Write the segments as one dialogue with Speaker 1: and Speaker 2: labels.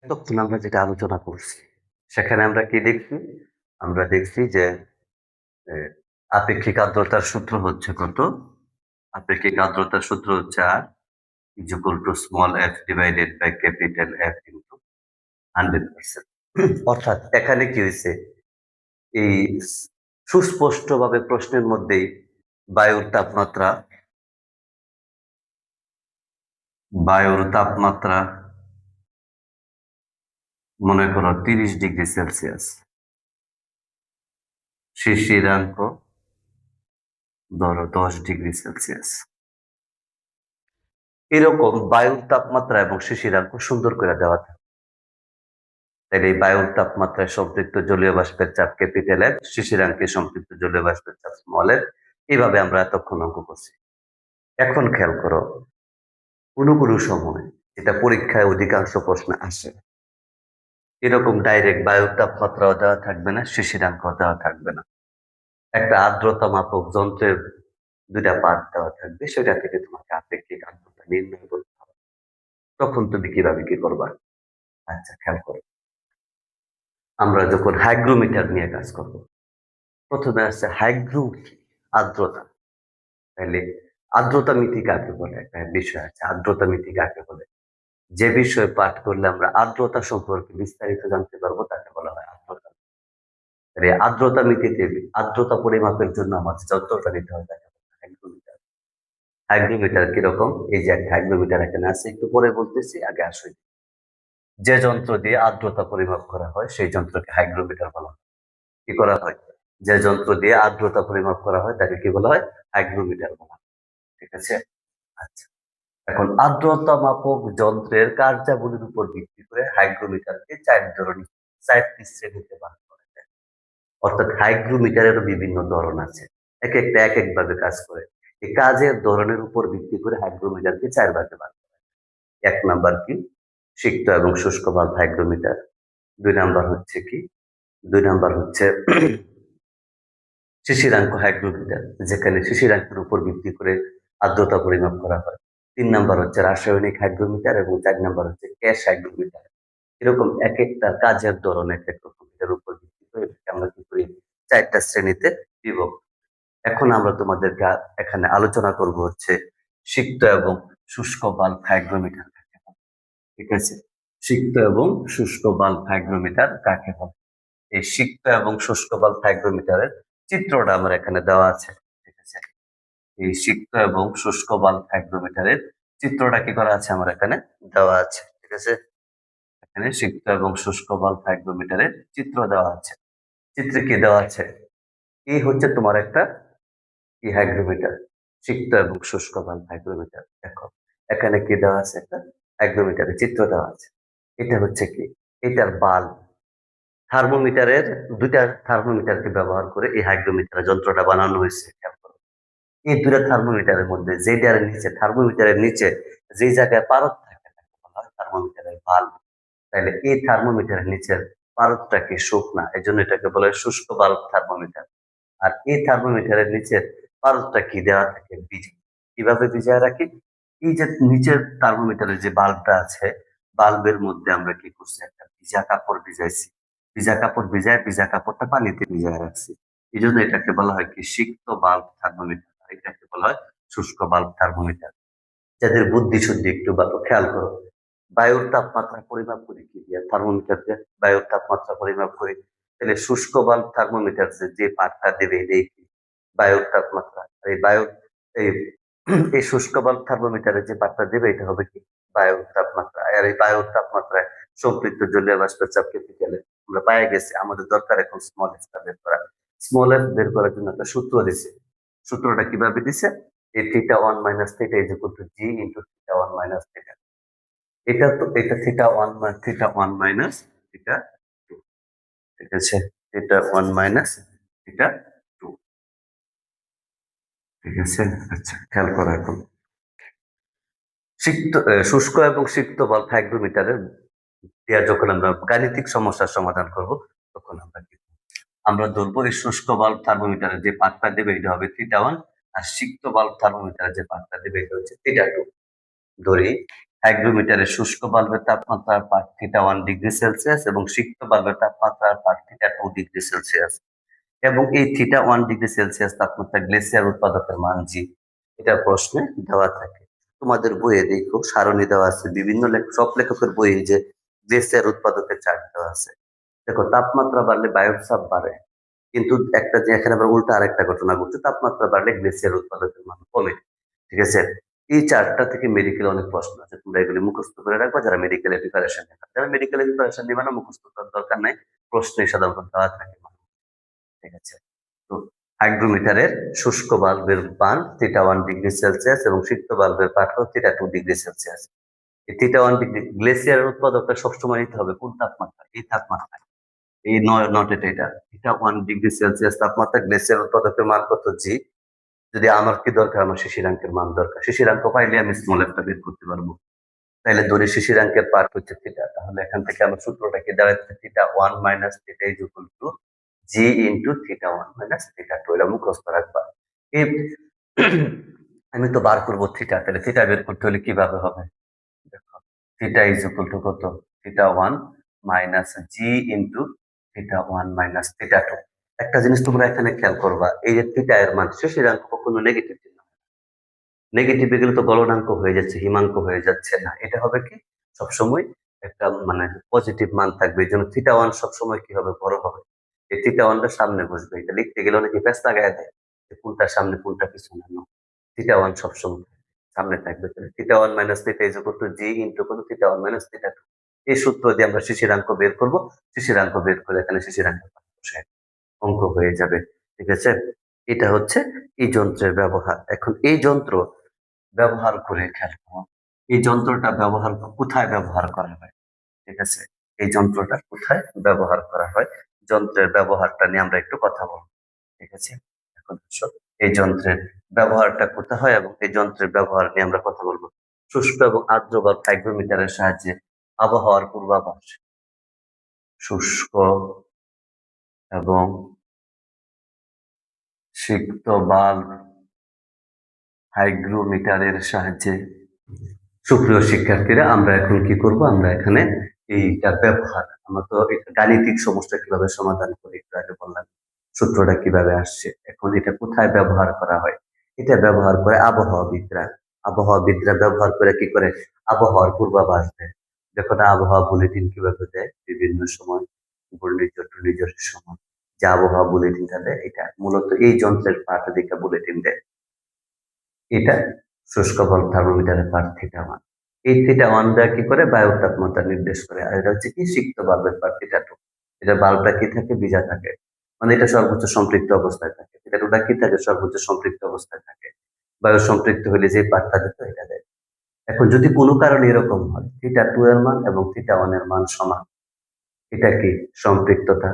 Speaker 1: তখন আমরা যেটা আলোচনা করছি, সেখানে আমরা কি দেখছি? আমরা দেখছি যে এ আপেক্ষিক আর্দ্রতার সূত্র হচ্ছে কত? আপেক্ষিক আর্দ্রতার সূত্র হচ্ছে R is equal to small f divided by capital F into 100%। অর্থাৎ এখানে কি হইছে? এই সুস্পষ্টভাবে প্রশ্নের মধ্যেই বায়ুর তাপমাত্রা বায়ুর তাপমাত্রা মনে করো 30°C, শিশিরাঙ্ক ধরো 10°C। এরকম বায়ুর তাপমাত্রা এবং শিশিরাঙ্ক সুন্দর করে দেওয়া থাকে। তাহলে এই বায়ুর তাপমাত্রায় সম্পৃক্ত জলীয় বাষ্পের চাপ ক্যাপিটাল এফ, শিশিরাঙ্কে সম্পৃক্ত জলীয় বাষ্পের চাপ স্মল এফ। এইভাবে আমরা এতক্ষণ অঙ্ক করছি। এখন খেয়াল করো, কোনো কোনো সময় যেটা পরীক্ষায় অধিকাংশ প্রশ্ন আসে, এরকম ডাইরেক্ট বায়ুর তাপমাত্রাও দেওয়া থাকবে না, শিশিরাঙ্কও দেওয়া থাকবে না। একটা আর্দ্রতা মাপক যন্ত্রের দুইটা পার্ট দেওয়া থাকবে, সেটা থেকে তোমাকে আপেক্ষিক আর্দ্রতা নির্ণয় করতে হবে। তখন তুমি কিভাবে কি করবা? আচ্ছা খেয়াল করো, আমরা যখন হাইগ্রোমিটার নিয়ে কাজ করব, প্রথমে আসছে হাইগ্রো আর্দ্রতা। তাহলে আর্দ্রতা মিতি কাকে বলে? একটা বিষয় আছে, আর্দ্রতা মিতি কাকে বলে। যে বিষয়ে পাঠ করলে আমরা আর্দ্রতা সম্পর্কে বিস্তারিত জানতে পারবো তাকে বলা হয় আর্দ্রতা। তাহলে আর্দ্রতা মিতিতে আর্দ্রতা পরিমাপের জন্য আমাদের যন্ত্রটা নিতে হবে তাকে বলা হয় হাইগ্রোমিটার। হাইগ্রোমিটার কিরকম? এই যে একটা হাইগ্রোমিটার এখানে আছে, একটু পরে বলতেছি, আগে আসুন। যে যন্ত্র দিয়ে আর্দ্রতা পরিমাপ করা হয় সেই যন্ত্রকে হাইগ্রোমিটার বলা হয়। কি করা হয়? যে যন্ত্র দিয়ে আর্দ্রতা পরিমাপ করা হয় তাকে কি বলা হয়? হাইগ্রোমিটার বলা হয়। ঠিক আছে? আচ্ছা। এখন আর্দ্রতা মাপক যন্ত্রের কার্যাবলীর উপর ভিত্তি করে হাইগ্রোমিটারকে 4টি শ্রেণীতে ভাগ করা যায়। অর্থাৎ হাইগ্রোমিটারেরও বিভিন্ন ধরন আছে। একেকটা একেকভাবে কাজ করে। এই কাজের ধরনের উপর ভিত্তি করে হাইগ্রোমিটারকে 4 ভাগে ভাগ করা যায়। ১ নাম্বার কি? সিক্ত এবং শুষ্ক বাল্ব হাইগ্রোমিটার। ২ নাম্বার হচ্ছে কি? ২ নাম্বার হচ্ছে শিশিরাঙ্ক হাইগ্রোমিটার, যেখানে শিশিরাঙ্কের উপর ভিত্তি করে আর্দ্রতা পরিমাপ করা হয়। ৩ নাম্বার হচ্ছে রাসায়নিক হাইগ্রোমিটার এবং ৪ নাম্বার হচ্ছে গ্যাস হাইগ্রোমিটার। এরকম একেকটা কাজের ধরন একেক রকম। এটার উপর ভিত্তি করে এটাকে আমরা কি করি? ৪ টা শ্রেণীতে বিভক্ত। এখন আমরা তোমাদেরকে এখানে আলোচনা করব হচ্ছে সিক্ত এবং শুষ্ক বাল্ব হাইগ্রোমিটার কাকে বলে। ঠিক আছে? সিক্ত এবং শুষ্ক বাল্ব হাইগ্রোমিটার কাকে বলে? এই সিক্ত এবং শুষ্ক বাল্ব হাইগ্রোমিটারের চিত্রটা আমার এখানে দেওয়া আছে। ঠিক আছে? এই সিক্ত এবং শুষ্ক বাল্ব হাইগ্রোমিটারের চিত্রটা কি করা আছে আমার এখানে দেওয়া আছে। ঠিক আছে? এখানে সিক্ত এবং শুষ্ক বাল্ব হাইগ্রোমিটারের চিত্র দেওয়া আছে। চিত্রে কি দেওয়া আছে? এই হচ্ছে তোমার একটা কি হাইগ্রোমিটার, সিক্ত এবং শুষ্ক বাল্ব হাইগ্রোমিটার। দেখো এখানে কি দেওয়া আছে? একটা হাইগ্রোমিটারের চিত্র দেওয়া আছে। এটা হচ্ছে কি? এটার বাল্ব। থার্মোমিটারের ২টা থার্মোমিটারকে ব্যবহার করে এই হাইগ্রোমিটার যন্ত্রটা বানানো হয়েছে। খেয়াল করো। এই ২টা থার্মোমিটারের মধ্যে যেটার নিচে থার্মোমিটারের নিচে যে জায়গায় পারদ থাকে তাকে বলা হয় থার্মোমিটারের বাল্ব। তাহলে এই থার্মোমিটারের নিচের পারদটা কি শুকনা, এজন্য এটাকে বলা হয় শুষ্ক বাল্ব থার্মোমিটার। আর এই থার্মোমিটারের নিচের পারদটা কি দেওয়া থাকে? ভিজে। কিভাবে ভিজায় রাখি? এই যে নিচের থার্মোমিটারের যে বাল্বটা আছে, বাল্বের মধ্যে আমরা কি করছি? একটা ভিজা কাপড় ভিজাইছি। ভিজা কাপড়টা পানিতে ভিজায় রাখছি। এজন্য এটাকে বলা হয় কি? সিক্ত বাল্ব থার্মোমিটার। আর এটাকে বলা হয় শুষ্ক বাল্ব থার্মোমিটার। যাদের বুদ্ধি শুদ্ধি একটু ভালো খেয়াল করো, বায়ুর তাপমাত্রা পরিমাপ করি কি দিয়ে? থার্মোমিটার দিয়ে বায়ুর তাপমাত্রা পরিমাপ করি। তাহলে শুষ্ক বাল্ব থার্মোমিটার যে পাঠটা দেবে এটাই কি? বায়ুর তাপমাত্রা। আর এই বায়ুর এই এই শুষ্ক বাল্ব থার্মোমিটারের যে পাঠটা দেবে এটা হবে কি? বায়ুর তাপমাত্রা। আর এই বায়ুর তাপমাত্রায় সম্পৃক্ত জলীয় বাষ্পের চাপ ক্যাপিটাল এফ আমরা পেয়ে গেছি। আমাদের দরকার এখন স্মল এফ টা বের করা। স্মল এফ বের করার জন্য একটা সূত্র দিছে। সূত্রটা কিভাবে দিছে? এই theta 1 minus theta is equal to G into theta 1 minus theta. এটা থিটা 1 মাইনাস থিটা 2। ঠিক আছে? Theta 1 minus theta 2। ঠিক আছে? আচ্ছা খেয়াল করো এখন। শুষ্ক এবং সিক্ত বাল্ব হাইগ্রোমিটারের দিয়া যখন আমরা গাণিতিক সমস্যার সমাধান করব তখন আমরা কি করব? আমরা ধরবো এই শুষ্ক বাল্ব থার্মোমিটারের যে পাঠটা দেবে এটা হবে থিটা 1, আর সিক্ত বাল্ব থার্মোমিটারের যে পাঠটা দেবে এটা হচ্ছে থিটা 2। ধরি হাইগ্রোমিটারের শুষ্ক বাল্বের তাপমাত্রার পার্ট θ1°C এবং সিক্ত বাল্বের তাপমাত্রার পার্ট θ2°C এবং এই θ1°C তাপমাত্রা গ্লেসিয়ার উৎপাদকের মান জি। এটা প্রশ্নে দেওয়া থাকে। তোমাদের বইয়ে দেখো সারণী দেওয়া আছে, বিভিন্ন সব লেখকের বইয়ে যে গ্লেসিয়ার উৎপাদকের চার্ট দেওয়া আছে। দেখো তাপমাত্রা বাড়লে বায়ুর চাপ বাড়ে, কিন্তু একটা যে এখানে আবার উল্টা আরেকটা ঘটনা ঘটছে, তাপমাত্রা বাড়লে গ্লেসিয়ার উৎপাদকের মান কমে। ঠিক আছে, এই চারটা থেকে মেডিকেলে অনেক প্রশ্ন আছে, তোমরা এগুলি মুখস্থ করে রাখবা যারা মেডিকেলে প্রিপারেশন নেবে। যারা মেডিকেলে প্রিপারেশন নেবে না, মুখস্থ করার দরকার নাই, প্রশ্নে সাধারণত দেওয়া থাকে। ঠিক আছে, তো হাইগ্রোমিটারের শুষ্ক বাল্বের মান θ1°C এবং সিক্ত বাল্বের পাঠ θ2°C। এই θ1 গ্লেসিয়ারের উৎপাদকটা সবসময় নিতে হবে কোন তাপমাত্রা, এই তাপমাত্রা, এই নট এটা θ1°C তাপমাত্রা গ্লেসিয়ার উৎপাদকের মান কত জি। যদি আমার কি দরকার, আমার শিশিরাঙ্কের মান দরকার, শিশিরাঙ্ক পাইলে আমি স্মল একটা বের করতে পারবো। তাহলে ধরি শিশিরাঙ্কের পার্ট হচ্ছে থিটা, তাহলে এখান থেকে আমার সূত্রটা কি দাঁড়াচ্ছে, θ1 - θ = জি ইন্টু θ1 - θ2। এটা মুখস্থ রাখবা। এই আমি তো বার করবো থিটা, তাহলে থিটা বের করতে হলে কিভাবে হবে, দেখো থিটা কত, θ1 - জি ইন্টু θ1 - θ2। একটা জিনিস তোমরা এখানে খেয়াল করবা, এই যে থিটা এর মান শিশিরাঙ্ক কখনো নেগেটিভ চিহ্ন, নেগেটিভে গেলে তো গলনাঙ্ক হয়ে যাচ্ছে, হিমাঙ্ক হয়ে যাচ্ছে না, এটা হবে কি সবসময় একটা মানে পজিটিভ মান থাকবে। এই জন্য θ1 সবসময় কি হবে, বড় হবে। এই θ1টা সামনে বসবে, এটা লিখতে গেলে অনেকে পেঁচ লাগায় দেয় যে কোনটা সামনে কোনটা পিছনে। θ1 সবসময় সামনে থাকবে। তাহলে θ1 - θ জি ইন্টু কত, θ1 - θ2। এই সূত্র দিয়ে আমরা শিশিরাঙ্ক বের করব, শিশিরাঙ্ক বের করে এখানে শিশিরাঙ্কের মান বসাই, অঙ্ক হয়ে যাবে। ঠিক আছে, এটা হচ্ছে এই যন্ত্রের ব্যবহার। এখন এই যন্ত্র ব্যবহার করে খেয়াল করো, এই যন্ত্রটা কোথায় ব্যবহার করা হয়। ঠিক আছে, এই যন্ত্রটা কোথায় ব্যবহার করা হয়, যন্ত্রের ব্যবহারটা নিয়ে আমরা একটু কথা বলবো। ঠিক আছে, এখন আসো, এই যন্ত্রের ব্যবহারটা কোথায় হয় এবং এই যন্ত্রের ব্যবহার নিয়ে আমরা কথা বলবো। শুষ্ক এবং আর্দ্র বাল্ব হাইগ্রোমিটারের সাহায্যে আবহাওয়ার পূর্বাভাস। শুষ্ক এবং সিক্ত বাল্ব হাইগ্রোমিটারের সাহায্যে। সুপ্রিয় শিক্ষার্থীরা, আমরা এখন কি করব, আমরা এখানে এইটার ব্যবহার, আমরা তো এটা গাণিতিক সমস্যা কিভাবে সমাধান করি একটু আগে বললাম, সূত্রটা কিভাবে আসছে, এখন এটা কোথায় ব্যবহার করা হয়। এটা ব্যবহার করে আবহাওয়াবিদরা ব্যবহার করে কি করে, আবহাওয়ার পূর্বাভাস দেয়। দেখো না, আবহাওয়া বুলেটিন কিভাবে দেয় বিভিন্ন সময়, ঘূর্ণিঝড় টুর্ণিঝড়ের সময় যে আবহাওয়া বুলেটিনটা দেয়, এটা মূলত এই যন্ত্রের পাঠ দিকে বুলেটিন দেয়। এটা শুষ্ক বাল্ব থার্মোমিটারের পার্ট θ1। এই θ1 দ্বারা কি করে, বায়ুর তাপমাত্রা নির্দেশ করে। আর এটা হচ্ছে কি সিক্ত বাল্বের পার্ট θ2। এটা বাল্বটা কি থাকে, ভিজা থাকে, মানে এটা সর্বোচ্চ সম্পৃক্ত অবস্থায় থাকে। θ2টা কি থাকে, সর্বোচ্চ সম্পৃক্ত অবস্থায় থাকে। বায়ু সম্পৃক্ত হলে যে পার্টটা দিত এটা দেয়। এখন যদি কোনো কারণে এরকম হয়, θ2 এর মান এবং θ1 এর মান সমান, এটা কি সম্পৃক্ততা,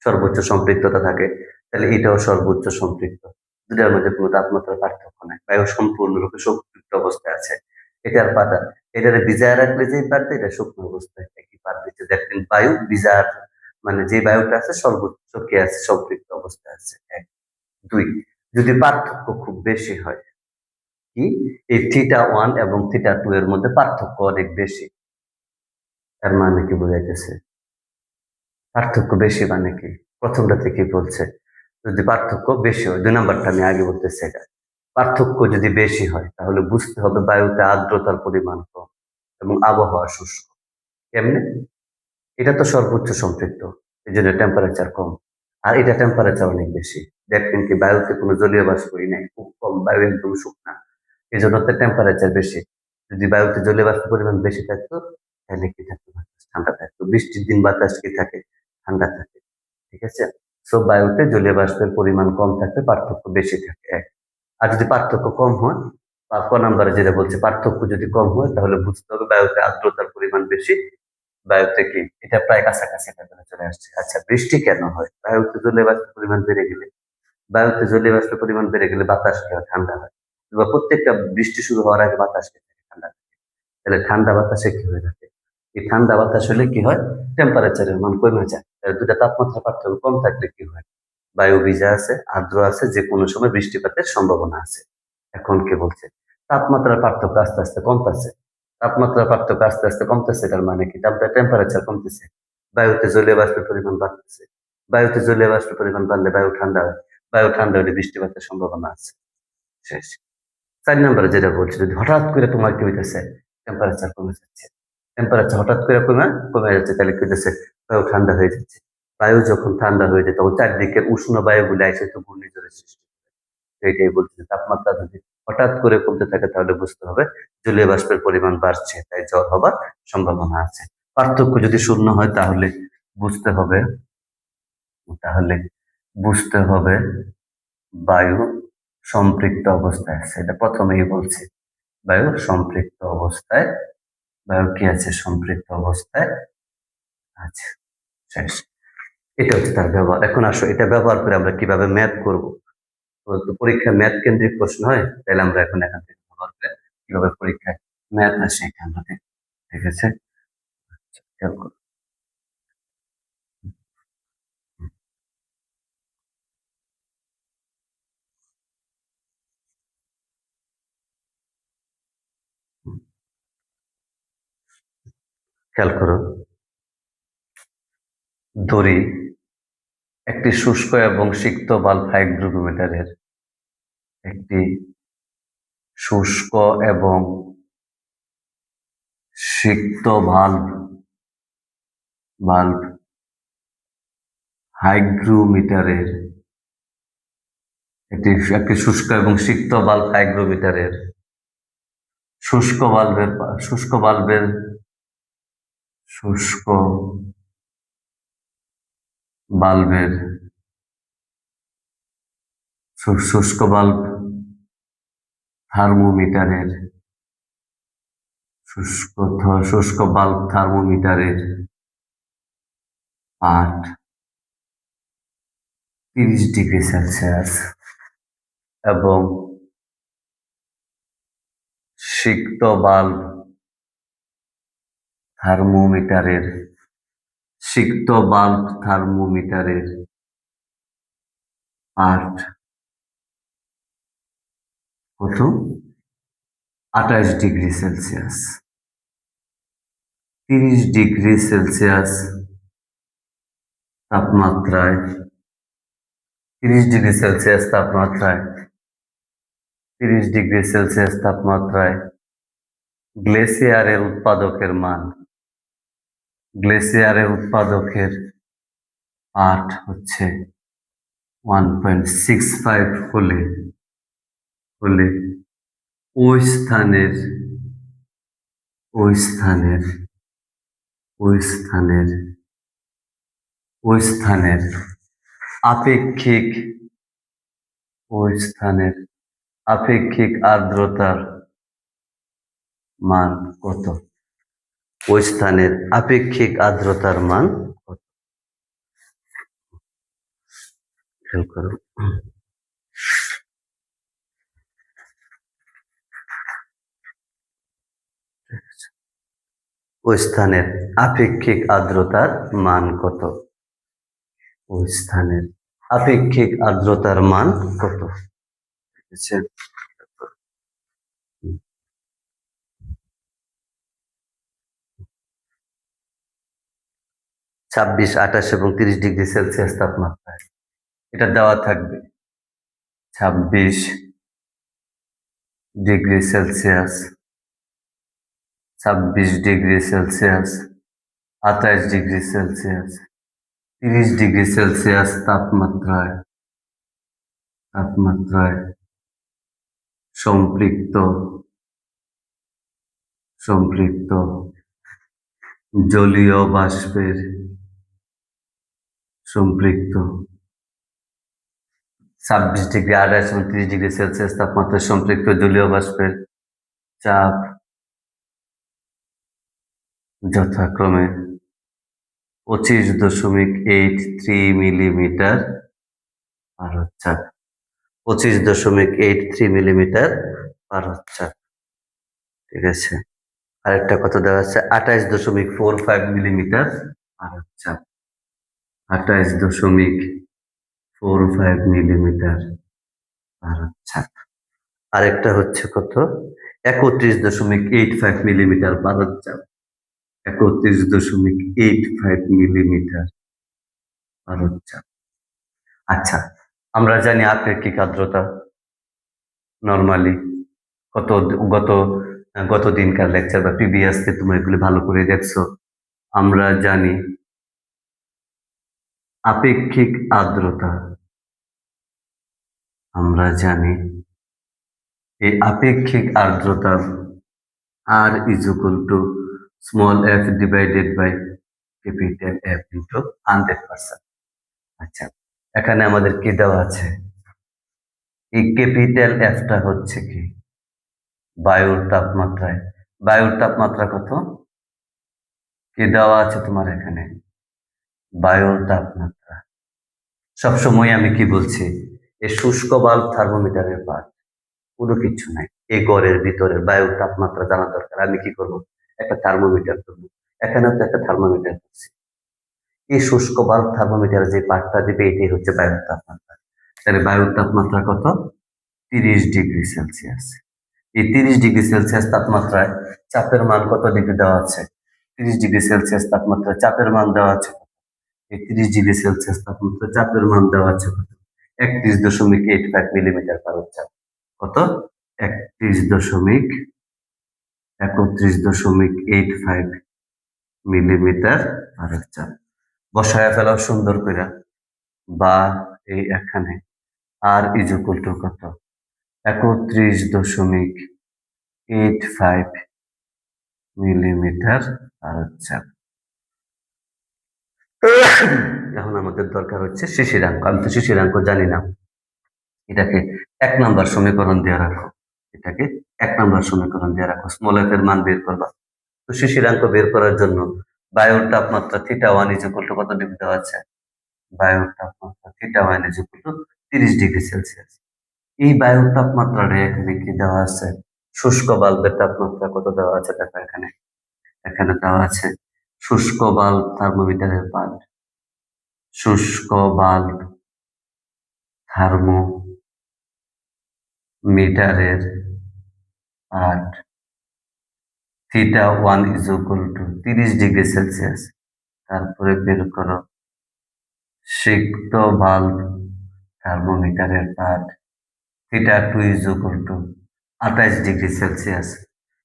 Speaker 1: সর্বোচ্চ সম্পৃক্ততা থাকে, তাহলে এটাও সর্বোচ্চ সম্পৃক্ত। দুটার মধ্যে কোনো তাপমাত্রার পার্থক্য নাই, বায়ু সম্পূর্ণরূপে সম্পৃক্ত অবস্থায় আছে। এটার পাতা, এটারে ভিজায় রাখলে যে পারবে, এটা শুকনো অবস্থায় একই পার দিচ্ছে। দেখেন বায়ু ভিজার মানে যে বায়ুটা আছে সর্বোচ্চ কি আছে, সম্পৃক্ত অবস্থায় আছে। এক। দুই, যদি পার্থক্য খুব বেশি হয়, কি এই θ1 এবং θ2 এর মধ্যে পার্থক্য অনেক বেশি, তার মানে কি বোঝাইতেছে, পার্থক্য বেশি মানে কি, প্রথমটা থেকে বলছে যদি পার্থক্য বেশি হয়, 2 নাম্বারটা আমি আগে বলতেছি, এটা পার্থক্য যদি বেশি হয় তাহলে বুঝতে হবে বায়ুতে আর্দ্রতার পরিমাণ কম এবং আবহাওয়া শুষ্ক। কেমনে, এটা তো সর্বোচ্চ সম্পৃক্ত, এই জন্য টেম্পারেচার কম, আর এটা টেম্পারেচার অনেক বেশি। দেখবেন কি বায়ুতে কোনো জলীয় বাষ্পই নাই, খুব কম, বায়ু একদম শুকনা, এই জন্য তো টেম্পারেচার বেশি। যদি বায়ুতে জলীয় বাষ্পের পরিমাণ বেশি থাকতো তাহলে কি থাকতো, বাতাস ঠান্ডা থাকতো। বৃষ্টির দিন বাতাস কি থাকে, ঠান্ডা থাকে। ঠিক আছে, সব বায়ুতে জলীয় বাষ্পের পরিমাণ কম থাকলে পার্থক্য বেশি থাকে, এক। আর যদি পার্থক্য কম হয়, বা ক নাম্বারে যেটা বলছে পার্থক্য যদি কম হয়, তাহলে বুঝতে হবে বায়ুতে আর্দ্রতার পরিমাণ বেশি, বায়ুতে কি এটা প্রায় কাছাকাছি লেভেলে চলে আসছে। আচ্ছা, বৃষ্টি কেন হয়, বায়ুতে জলীয় বাষ্পের পরিমাণ বেড়ে গেলে, বায়ুতে জলীয় বাষ্পের পরিমাণ বেড়ে গেলে বাতাস কি হয়, ঠান্ডা হয়। বা প্রত্যেকটা বৃষ্টি শুরু হওয়ার আগে বাতাস কি থাকে, ঠান্ডা থাকে। তাহলে ঠান্ডা বাতাসে কি হয়ে থাকে, এই ঠান্ডা বাতাস হলে কি হয়, টেম্পারেচারের মান কমে যায়। তাহলে দুটা তাপমাত্রা পার্থক্য কম থাকলে কি হয়, বায়ু ভিজা আছে, আর্দ্র আছে, যে কোনো সময় বৃষ্টিপাতের সম্ভাবনা আছে। এখন কি বলছে, তাপমাত্রার পার্থক্য আস্তে আস্তে কমতেছে, তাপমাত্রা পার্থক্য আস্তে আস্তে কমতেছে, তার মানে কি টেম্পারেচার কমতেছে, বায়ুতে জলীয় বাষ্পের পরিমাণ বাড়তেছে। বায়ুতে জলীয় বাষ্পের পরিমাণ বাড়লে বায়ু ঠান্ডা হয়, বায়ু ঠান্ডা হলে বৃষ্টিপাতের সম্ভাবনা আছে। শেষ। ৪ নম্বরে যেটা বলছি, যদি হঠাৎ করে তোমার কি হইতেছে, টেম্পারেচার কমে যাচ্ছে, টেম্পারেচার হঠাৎ করে কমে যাচ্ছে, তাহলে কি হইতেছে, বায়ু ঠান্ডা হয়ে যাচ্ছে। বায়ু যখন ঠান্ডা হয়ে যায় তখন চারদিকের উষ্ণ বায়ুগুলো এসে তো ঘূর্ণিঝড়ের সৃষ্টি করে। তো এটাই বলছি যে তাপমাত্রা যদি হঠাৎ করে কমতে থাকে তাহলে বুঝতে হবে জলীয় বাষ্পের পরিমাণ বাড়ছে, তাই জ্বর হবার সম্ভাবনা আছে। পার্থক্য যদি শূন্য হয় বুঝতে হবে তাহলে বুঝতে হবে বায়ু সম্পৃক্ত অবস্থায় আছে। এটা প্রথমেই বলছি, বায়ু সম্পৃক্ত অবস্থায়, বায়ু কি আছে, সম্পৃক্ত অবস্থায় আছে। শেষ। এটা হচ্ছে তার ব্যবহার। এখন আসো এটা ব্যবহার করে আমরা কিভাবে ম্যাথ করব। তো পরীক্ষা ম্যাথ কেন্দ্রিক প্রশ্ন হয়, তাহলে আমরা এখন এখান থেকে ব্যবহার করে কিভাবে পরীক্ষায় ম্যাথ আসে এখান থেকে। ঠিক আছে, আচ্ছা, খেয়াল করো। খেয়াল করো, দড়ি একটি শুষ্ক এবং সিক্ত বাল্ব হাইগ্রোমিটারের, একটি শুষ্ক এবং সিক্ত বাল্ব হাইগ্রোমিটারের, একটি শুষ্ক এবং সিক্ত বাল্ব হাইগ্রোমিটারের শুষ্ক বাল্বের শুষ্ক বাল্বের শুষ্ক বাল্বের শুষ্ক বাল্ব থার্মোমিটারের শুষ্ক বাল্ব থার্মোমিটারের পাঠ 30°C এবং সিক্ত বাল্ব থার্মোমিটারের পাঠ কত, 28°C। 30°C তাপমাত্রায় 30°C তাপমাত্রায় 30°C তাপমাত্রায় গ্লেসিয়ারের উৎপাদকের পাঠ হচ্ছে 1.65 হলে ওই স্থানের আপেক্ষিক আর্দ্রতার মান কত? ওই স্থানের আপেক্ষিক আর্দ্রতার মান কত? খেয়াল করো, ওই স্থানের আপেক্ষিক আর্দ্রতার মান কত? ওই স্থানের আপেক্ষিক আর্দ্রতার মান কত? 26, 28 এবং 30°C তাপমাত্রায় এটা দেওয়া থাকবে। 26°C, 28°C, 30°C তাপমাত্রায় সম্পৃক্ত জলীয় বাষ্পের 26°, 28 এবং 30°C তাপমাত্রায় সম্পৃক্ত জলীয় বাষ্পের চাপ যথাক্রমে 25.83 মিলিমিটার পারদ চাপ। 25.83 মিলিমিটার পারদ চাপ। ঠিক আছে, আরেকটা কত দেওয়া আছে, 28.45 মিলিমিটার পারদ চাপ। 28.45 মিলিমিটার পারদ চাপ। আরেকটা হচ্ছে কত, 31.85 মিলিমিটার পারদ চাপ, 31.85 মিলিমিটার পারদ চাপ। আচ্ছা, আমরা জানি আপেক্ষিক আর্দ্রতা নরমালি কত, গত গত দিনকার লেকচার বা প্রিভিয়াসে তোমরা এগুলি ভালো করে দেখছো। আমরা জানি আপেক্ষিক আর্দ্রতা, আমরা জানি এই আপেক্ষিক আর্দ্রতা R is equal to small f divided by capital F into 100%। আচ্ছা, এখানে আমাদের কি দেওয়া আছে? এই ক্যাপিটাল এফটা হচ্ছে কি বায়ুর তাপমাত্রায়, বায়ুর তাপমাত্রা কত কি দেওয়া আছে তোমার এখানে? বায়ুর তাপমাত্রা। সবসময় আমি কি বলছি, এই শুষ্ক বাল্ব থার্মোমিটারের পার্ট, কোনো কিছু নাই। এই ঘরের ভিতরে বায়ুর তাপমাত্রা জানা দরকার। আমি কি করব? একটা থার্মোমিটার করবো। এখানেও তো একটা থার্মোমিটার করছি। এই শুষ্ক বাল্ব থার্মোমিটার যে পার্টটা দিবে এটাই হচ্ছে বায়ুর তাপমাত্রা। তাহলে বায়ুর তাপমাত্রা কত? 30 ডিগ্রি সেলসিয়াস। এই 30 ডিগ্রি সেলসিয়াস তাপমাত্রায় চাপের মান কত ডিগ্রি দেওয়া আছে? 30 ডিগ্রি সেলসিয়াস তাপমাত্রায় চাপের মান দেওয়া আছে কত? এই 30 ডিগ্রি সেলসিয়াস তাপমাত্রায় চাপের মান দেওয়া আছে কত? 31.85 মিলিমিটার পারদ চাপ। কত? 31.85 মিলিমিটার পারদ চাপ। বসায়া ফেলাও সুন্দর করে, বা এই এখানে আর ইজ ইকুয়াল টু কত? 31.85 মিলিমিটার পারদ চাপ। এখন আমাদের দরকার হচ্ছে শিশিরাঙ্ক। আমি তো শিশিরাঙ্ক জানি না, এটাকে 1 নাম্বার সমীকরণ দিয়ে রাখো। এটাকে 1 নাম্বার সমীকরণ দিয়ে রাখো। স্মল এফ এর মান বের করবা। তো শিশিরাঙ্ক বের করার জন্য বায়ুর তাপমাত্রা θ1 ইজ ইকুয়াল টু কত ডিগ্রি দেওয়া আছে? বায়ুর তাপমাত্রা θ1 is equal to 30 degree Celsius. এই বায়ুর তাপমাত্রাটা এখানে কি দেওয়া আছে? শুষ্ক বাল্বের তাপমাত্রা কত দেওয়া আছে দেখো এখানে। এখানে দেওয়া আছে শুষ্ক বাল্ব থার্মোমিটারের পার্ট, শুষ্ক বাল্ব থার্মোমিটারের part θ1 is equal to 30 degree Celsius. তারপরে বের করো সিক্ত বাল্ব থার্মোমিটারের part θ2 is equal to 28 degree Celsius.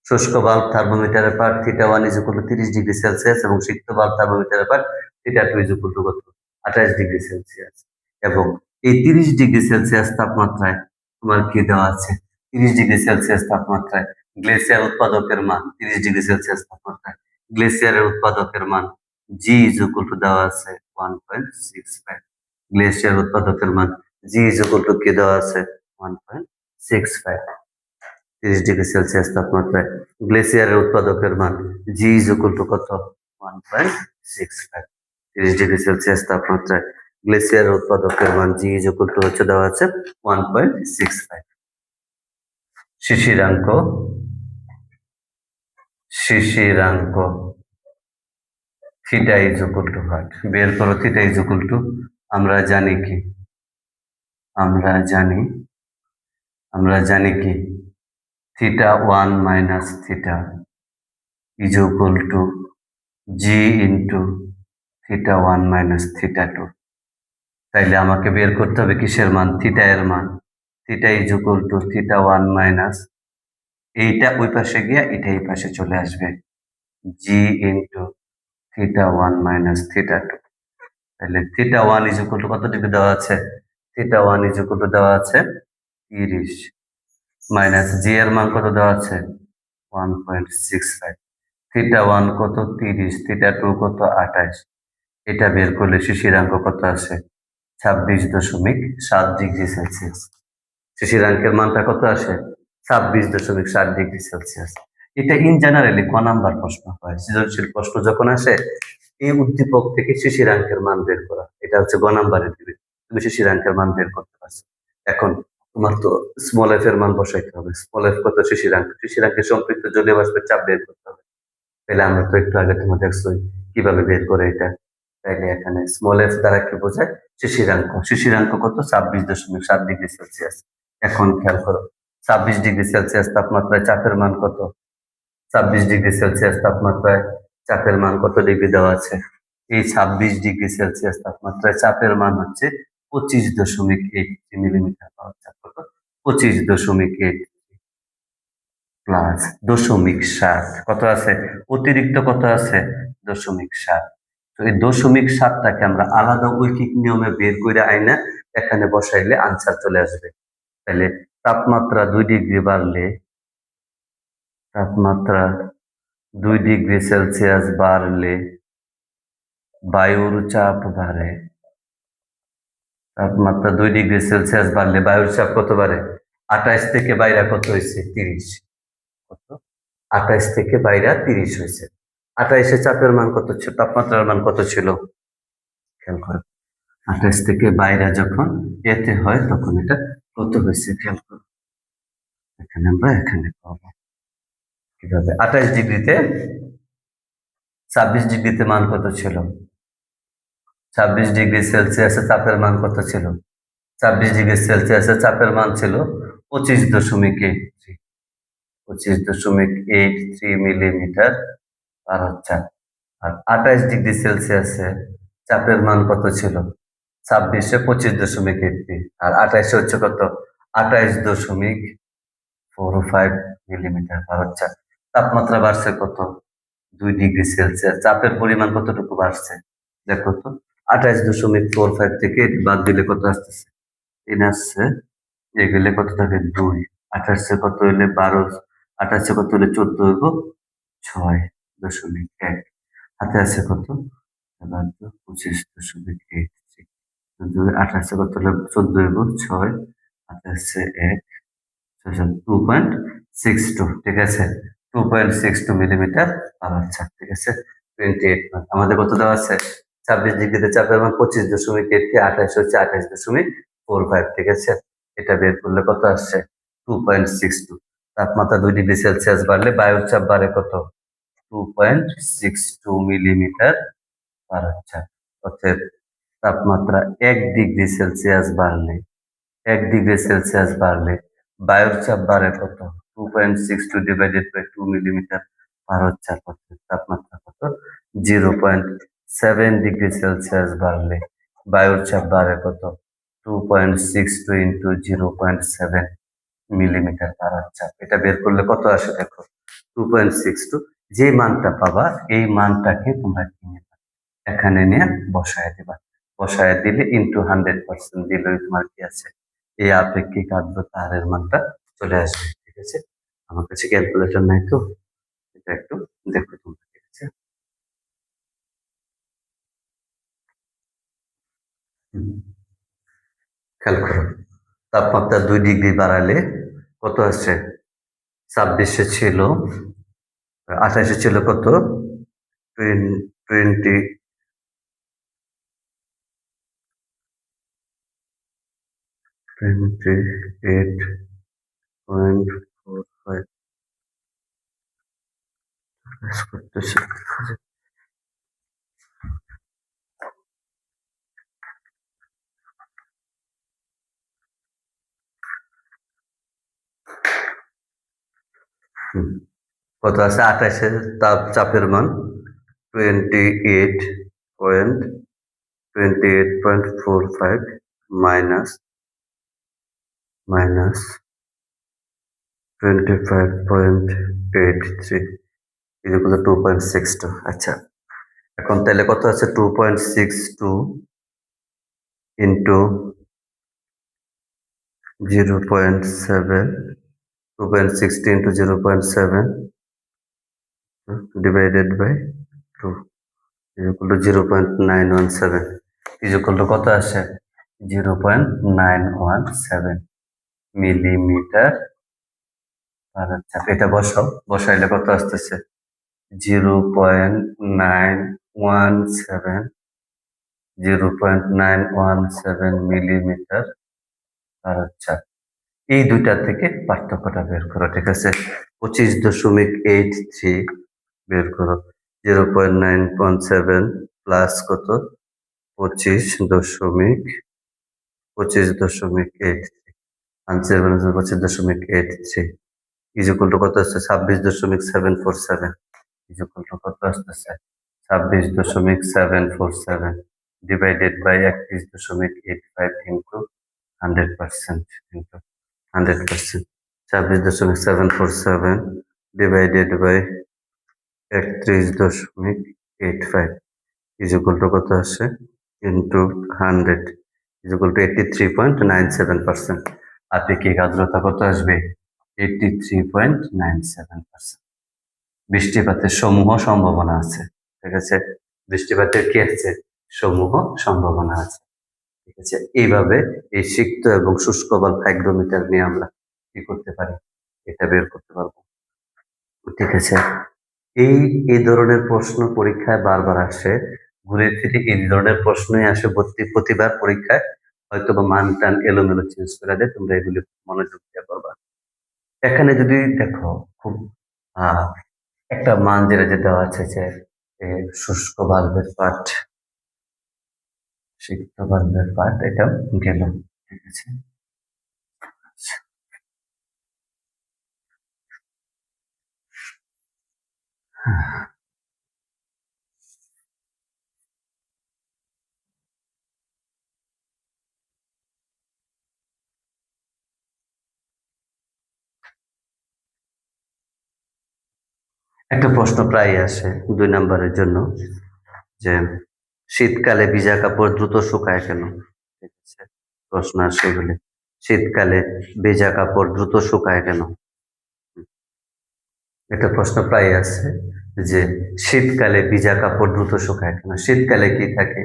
Speaker 1: শুষ্ক বাল্ব থার্মোমিটারের part θ1 is equal to 30 degree Celsius এবং সিক্ত বাল্ব থার্মোমিটারের পার্ট θ2 ইজ ইকুয়াল টু কত? 28 ডিগ্রি সেলসিয়াস। এবং এই 30 ডিগ্রি সেলসিয়াস তাপমাত্রায় তোমার কি দেওয়া আছে? 30 ডিগ্রি সেলসিয়াস তাপমাত্রায় গ্লেসিয়ার উৎপাদকের মান, 30 ডিগ্রি সেলসিয়াস তাপমাত্রায় গ্লেসিয়ারের উৎপাদকের মান জি ইজ ইকুয়াল টু দেওয়া আছে 1.65। গ্লেসিয়ার উৎপাদকের মান জি ইজ ইকুয়াল টু কি দেওয়া আছে? 1.65। 30 ডিগ্রি সেলসিয়াস তাপমাত্রায় গ্লেসিয়ারের উৎপাদকের মান জি ইজ ইকুয়াল টু কত? 1.65। 30 ডিগ্রি সেলসিয়াস তাপমাত্রায় গ্লেসিয়ারের উৎপাদকের মান জি ইজ ইকুয়াল টু হচ্ছে দেওয়া আছে 1.65। শিশিরাঙ্ক, শিশিরাঙ্ক theta is equal to what? বের করো থিটা ইজ ইকুয়াল টু, আমরা জানি কি, আমরা জানি কি θ1 minus theta is equal to G into θ1 minus θ2। তাইলে আমাকে বের করতে হবে কিসের মান? থিটা এর মান। Theta is equal to θ1 minus, এইটা ওই পাশে গিয়ে এটা এই পাশে চলে আসবে, জি ইন্টু θ1 মাইনাস θ2। তাহলে θ1 ইজ ইকুয়াল টু কত ডিগ্রি দেওয়া আছে? θ1 ইজ ইকুয়াল টু দেওয়া আছে 30 মাইনাস জি এর মান কত দেওয়া আছে? 1.65। θ1 কত? 30, θ2 কত? 28। এটা বের করলে শিশিরাঙ্ক কত আসে? 26.7 ডিগ্রি সেলসিয়াস। শিশিরাঙ্কের মানটা কত আসে? 26.7 ডিগ্রি সেলসিয়াস। এটা ইন জেনারেলি ক নাম্বার প্রশ্ন হয়? সৃজনশীল প্রশ্ন যখন আসে এই উদ্দীপক থেকে শিশিরাঙ্কের মান বের করা, এটা হচ্ছে গ নাম্বারের দিবে। তুমি শিশিরাঙ্কের মান বের করতে পারছো। এখন তোমার তো স্মল এফ এর মান বসাইতে হবে। স্মল এফ কত? শিশিরাঙ্ক। শিশিরাঙ্কের সম্পৃক্ত জলীয় বাষ্পের চাপ বের করতে হবে। তাহলে আমরা তো একটু আগে তোমার দেখছো কিভাবে বের করে এটা। তাইলে এখানে স্মল এফ দ্বারা কি বোঝায়? শিশিরাঙ্ক। শিশিরাঙ্ক কত? 26.7 ডিগ্রি সেলসিয়াস। এখন খেয়াল করো 26 ডিগ্রি সেলসিয়াস তাপমাত্রায় চাপের মান কত? 26 ডিগ্রি সেলসিয়াস তাপমাত্রায় চাপের মান কত ডিগ্রি দেওয়া আছে? এই 26 ডিগ্রি সেলসিয়াস তাপমাত্রায় চাপের মান হচ্ছে 25.83 মিলিমিটার পাওয়ার চাপ কত? 25.8 প্লাস 0.7 কত আছে? অতিরিক্ত কত আছে? 0.7। তো এই 0.7টাকে আমরা আলাদা ঐকিক নিয়মে বের করে আইনা এখানে বসাইলে আনসার চলে আসবে। তাহলে তাপমাত্রা 2 ডিগ্রি বাড়লে তাপমাত্রা 2 ডিগ্রি সেলসিয়াস বাড়লে বায়ুর চাপ বাড়ে। তাপমাত্রা 2 ডিগ্রি সেলসিয়াস বাড়লে বায়ুর চাপ কত বাড়ে? 28 থেকে বাইরা কত হয়েছে? 30। কত? 28 থেকে বাইরা 30 হয়েছে। 28-এ চাপের মান কত ছিল? তাপমাত্রার মান কত ছিল? খেয়াল করো। 28 থেকে বাইরা যখন এতে হয় তখন এটা কত হয়েছে? খেয়াল করো। এখানে পাবো কিভাবে? 26 ডিগ্রিতে মান কত ছিল? 26 ডিগ্রি সেলসিয়াসে চাপের মান কত ছিল? 26 ডিগ্রি সেলসিয়াসে চাপের মান ছিল 25.83 মিলিমিটার আর হচ্ছে। আর 28 ডিগ্রি সেলসিয়াসে চাপের মান কত ছিল? 26-এ 25.83 আর 28-এ হচ্ছে কত? 28.45 মিলিমিটার আর হচ্ছে। তাপমাত্রা বাড়ছে কত? 2 ডিগ্রি সেলসিয়াস। চাপের পরিমাণ কতটুকু বাড়ছে? দেখো তো, 28.45 থেকে এটি বাদ দিলে কত আসতেছে? 3 আসছে, এগুলো কত থাকে? 2। 28 কত হইলে 12, 28 কত হইলে 14 হইব? 6.1। হাতে আছে কত? 25.83। 28 কত হলে 14 হইব? 6, হাতে আছে 1, 2.62। ঠিক আছে, 2.62 মিলিমিটার আর আচ্ছা, ঠিক আছে। 28 আমাদের কত দেওয়া আছে? 26 ডিগ্রিতে চাপের মান 25.8 থেকে 28 হচ্ছে 28.45। ঠিক আছে, এটা বের করলে কত আসছে? 2.62। তাপমাত্রা 2 ডিগ্রি সেলসিয়াস বাড়লে বায়ুর চাপ বাড়ে কত? 2.62 মিলিমিটার আর আচ্ছা। অতএব তাপমাত্রা 1 ডিগ্রি সেলসিয়াস বাড়লে 1 ডিগ্রি সেলসিয়াস বায়ুর চাপ বাড়ে কত? 2.62 ডিভাইডেড বাই 2 মিলিমিটার আর হচ্ছে কত? তাপমাত্রা কত? 0.7 ডিগ্রি সেলসিয়াস বাড়লে বায়ুর চাপ বাড়ে কত? 2.62 ইন্টু 0.7 মিলিমিটার আর চাপ। এটা বের করলে কত আসে দেখো? 2.62। যে মানটা পাবা এই মানটাকে তোমরা কিনে এখানে নিয়ে বসায় দিবা। বসায় দিলে ইন্টু 100% দিলেই তোমার কি আছে? এই আপেক্ষিক আর্দ্রতা হারের মানটা চলে আসবে। ঠিক আছে, আমার কাছে ক্যালকুলেটর নাই তো, এটা একটু দেখো তোমরা। ঠিক আছে, খেয়াল করো। তাপমাত্রা 2 ডিগ্রি বাড়ালে কত আসছে? 26-এ ছিল, 28-এ ছিল কত? 20 28.45 করতেছে। কত আছে? 28-এর চাপের মান 28.45 মাইনাস 25.83 ইকুয়াল টু 2.62। আচ্ছা, এখন তাহলে কত আছে? 2.62 into 0.7, 2.60 into 0.7 divided by 2 equal to 0.917 equal to কত আসে? 0.917 মিলিমিটার আর আচ্ছা। এটা বসাও, বসাইলে কত আসতেছে? 0.917 মিলিমিটার আর আচ্ছা। এই দুইটা থেকে পার্থক্যটা বের করো। ঠিক আছে, 25.83 বের করো। 0.917 প্লাস কত? 25.83 আনসার 25.83 ইজ ইকুয়াল টু কত আসছে 26.747 ইজ ইকুয়াল টু কত আসতেছে 26.747 divided by 31.85 into 100% into 100%। 26.747 divided by 31.85 is equal to কত আসে ইন্টু 100 ইজ ইকুয়াল টু 83.97%। আপেক্ষিক আর্দ্রতা কত আসবে 83.97%। বৃষ্টিপাতের সমূহ সম্ভাবনা আছে, ঠিক আছে। বৃষ্টিপাতের কি আছে সমূহ সম্ভাবনা আছে, ঠিক আছে। এইভাবে এই সিক্ত এবং শুষ্ক বাল্ব হাইগ্রোমিটার নিয়ে আমরা কি করতে পারি এটা বের করতে পারবো, ঠিক আছে। এই এই ধরনের প্রশ্ন পরীক্ষায় বারবার আসে, ঘুরে ফিরে এই ধরনের প্রশ্নই আসে প্রতিবার পরীক্ষায়, হয়তো বা মান টান এলোমেলো চেঞ্জ করে দেয়, তোমরা এগুলি মনোযোগ দিয়ে করবা। এখানে যদি দেখো খুব আহ একটা মান যেটা যে দেওয়া আছে যে শুষ্ক বাল্বের পাঠ, সিক্ত বাল্বের পাঠ এটা গেল, ঠিক আছে। একটা প্রশ্ন প্রায় আসে 2 নম্বরের জন্য যে শীতকালে ভিজা কাপড় দ্রুত শুকায় কেন, ঠিক আছে। প্রশ্ন আসে এগুলি, শীতকালে ভেজা কাপড় দ্রুত শুকায় কেন। একটা প্রশ্ন প্রায় আসে যে শীতকালে ভিজা কাপড় দ্রুত শুকায় কেন। শীতকালে কি থাকে,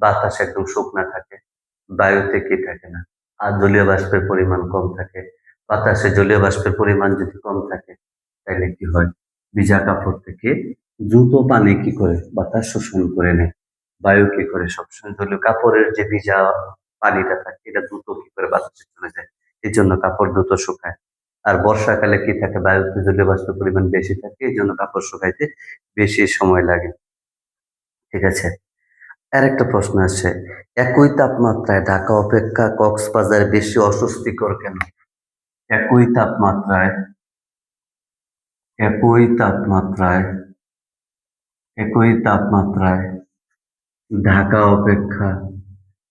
Speaker 1: বাতাস একদম শুকনা থাকে, বায়ুতে কি থাকে না, আর জলীয় বাষ্পের পরিমাণ কম থাকে। বাতাসে জলীয় বাষ্পের পরিমাণ যদি কম থাকে তাহলে কি হয়, ভিজা কাপড় থেকে দ্রুত পানি কি করে বাতাস শোষণ করে নেয়। বায়ু কি করে সবসময় জলীয় কাপড়ের যে ভিজা পানিটা থাকে এটা দ্রুত কি করে বাতাসে চলে যায়, এই জন্য কাপড় দ্রুত শুকায়। আর বর্ষাকালে কি থাকে, বায়ুতে জলীয় বাষ্পের পরিমাণ বেশি থাকে, এই জন্য কাপড় শুকাইতে বেশি সময় লাগে, ঠিক আছে। আর একটা প্রশ্ন আছে, একই তাপমাত্রায় ঢাকা অপেক্ষা কক্সবাজার বেশি অস্বস্তিকর কেন। একই তাপমাত্রায় একই তাপমাত্রায় একই তাপমাত্রায় ঢাকা অপেক্ষা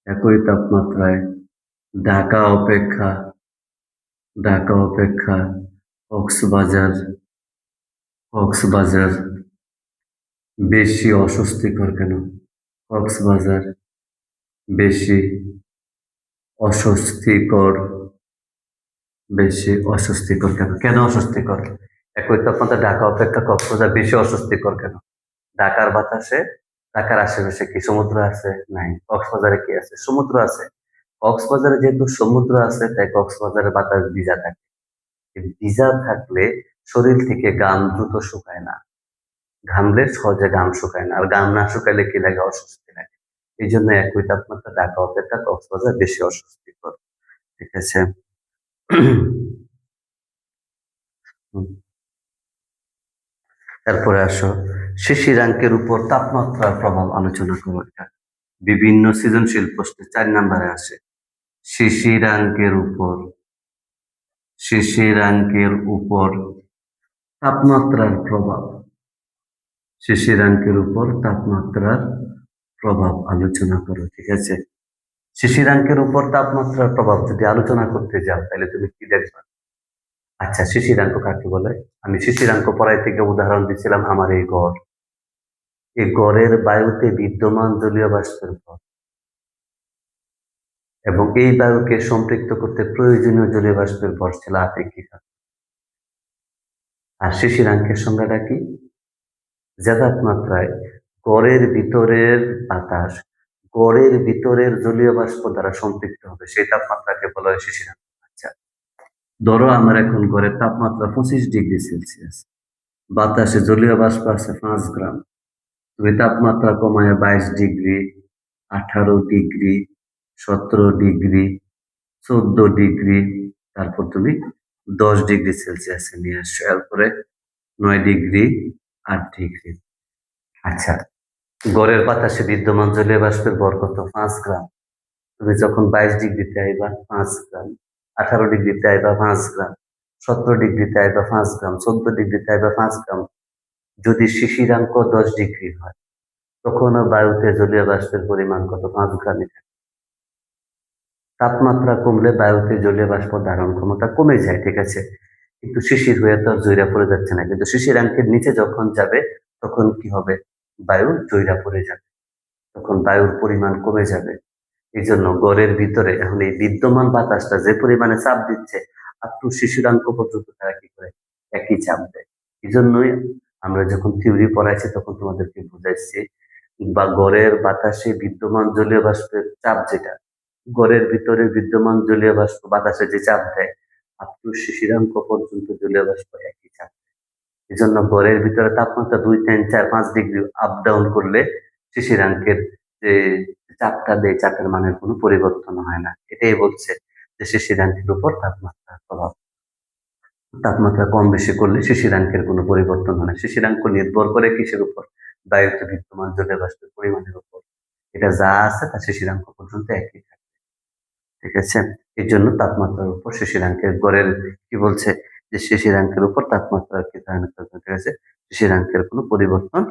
Speaker 1: একই তাপমাত্রায় ঢাকা অপেক্ষা ঢাকা অপেক্ষা কক্সবাজার কক্সবাজার বেশি অস্বস্তিকর কেন। কক্সবাজার বেশি অস্বস্তিকর কেন, কেন অস্বস্তিকর। একই তাপমাত্রা ঢাকা অপেক্ষা কক্সবাজার বেশি অস্বস্তিকর কেন। ঢাকার বাতাসে, ঢাকার আশেপাশে কি সমুদ্র আছে, নাই। কক্সবাজারে কি আছে, সমুদ্র আছে। কক্সবাজারে যেহেতু সমুদ্র আছে তাই কক্সবাজারের বাতাস ভিজা থাকে। এই ভিজা থাকলে শরীর থেকে ঘাম দ্রুত শুকায় না, ঘামলে সহজে ঘাম শুকায় না, আর ঘাম না শুকাইলে কি লাগে, অস্বস্তি লাগে। এই জন্য একই তাপমাত্রা ঢাকা অপেক্ষা কক্সবাজার বেশি অস্বস্তিকর, ঠিক আছে। তারপরে আসো, শিশিরাঙ্কের উপর তাপমাত্রার প্রভাব আলোচনা করো। এটা বিভিন্ন সৃজনশীল প্রশ্নে 4 নম্বরে আসে। শিশিরাঙ্কের উপর তাপমাত্রার প্রভাব, শিশিরাঙ্কের উপর তাপমাত্রার প্রভাব আলোচনা করো, ঠিক আছে। শিশিরাঙ্কের উপর তাপমাত্রার প্রভাব যদি আলোচনা করতে যাও তাহলে তুমি কি দেখবা। আচ্ছা, শিশিরাঙ্ক কাকে বলে, আমি শিশিরাঙ্ক পড়াইতে গিয়ে উদাহরণ দিছিলাম আমার এই ঘর। এই ঘরের বায়ুতে বিদ্যমান জলীয় বাষ্পের ভর এবং এই বায়ুকে সম্পৃক্ত করতে প্রয়োজনীয় জলীয় বাষ্পের ভর ছিল আপেক্ষিক। আর শিশিরাঙ্কের সংজ্ঞাটা কি, যে তাপমাত্রায় গড়ের ভিতরের বাতাস গড়ের ভিতরের জলীয় বাষ্প দ্বারা সম্পৃক্ত হবে সেই তাপমাত্রাকে বলা হয় শিশিরাঙ্ক। আচ্ছা, ধরো আমার এখন গড়ের তাপমাত্রা 25°C, বাতাসে জলীয় বাষ্প আছে 5 গ্রাম, তুমি তাপমাত্রা কমায় 22°, 18°, 17°, 14°, তারপর তুমি 10°C নিয়ে আসছো, এরপরে 9°, 8°। আচ্ছা, গড়ের বাতাসে বিদ্যমান জলীয় বাষ্পের ভর কত, 5 গ্রাম। তুমি যখন 22°তে আইবা 5 গ্রাম, 18 ডিগ্রিতে আইবা 5 গ্রাম, 17 ডিগ্রিতে আইবা 5 গ্রাম, 14 ডিগ্রিতে আইবা 5 গ্রাম। যদি শিশিরাঙ্ক 10 ডিগ্রি হয়, তখনও বায়ুতে জলীয় বাষ্পের পরিমাণ কত? 5 গ্রামই থাকে। তাপমাত্রা কমলে বায়ুতে জলীয় বাষ্প ধারণ ক্ষমতা কমে যায়, ঠিক আছে? কিন্তু শিশির হয়ে তো আর জইরা পড়ে যাচ্ছে না। কিন্তু শিশিরাঙ্কের নিচে যখন যাবে, তখন কি হবে? বায়ু জইরা পড়ে যাবে। তখন বায়ুর পরিমাণ কমে যাবে। এজন্য ঘরের ভিতরে এখন এই বিদ্যমান বাতাসটা যে পরিমাণে চাপ দিচ্ছে, আপ টু শিশুরাঙ্ক পর্যন্ত তারা কি করে? একই চাপ দেয়। এজন্যই আমরা যখন থিওরি পড়াইছি তখন তোমাদেরকে বুঝাইছি বা ঘরের বাতাসে বিদ্যমান জলীয় বাষ্পের চাপ যেটা, ঘরের ভিতরে বিদ্যমান জলীয় বাষ্প বাতাসে যে চাপ দেয়, আপ টু শিশিরাঙ্ক পর্যন্ত জলীয় বাষ্প একই চাপ দেয়। এজন্য ঘরের ভিতরে তাপমাত্রা ২, ৩, ৪, ৫ ডিগ্রি আপ ডাউন করলে শিশিরাঙ্কের যে চাপটা দেয়, চাপের মানের কোনো পরিবর্তন হয় না। এটাই বলছে যে শিশিরাঙ্কের উপর তাপমাত্রার প্রভাব। তাপমাত্রা কম বেশি করলে শিশিরাঙ্কের কোনো পরিবর্তন হয় না। শিশিরাঙ্ক নির্ভর করে কিসের উপর? বায়ুতে বিদ্যমান জলীয় বাষ্পের পরিমাণের উপর। এটা যা আছে তা শিশিরাঙ্ক পর্যন্ত একই থাকে। ঠিক আছে? এজন্য তাপমাত্রার উপর শিশিরাঙ্কের গড়ের কি বলছে? যে শিশিরাঙ্কের উপর তাপমাত্রার কি ধারণা করবে, ঠিক আছে? শিশিরাঙ্কের কোনো পরিবর্তন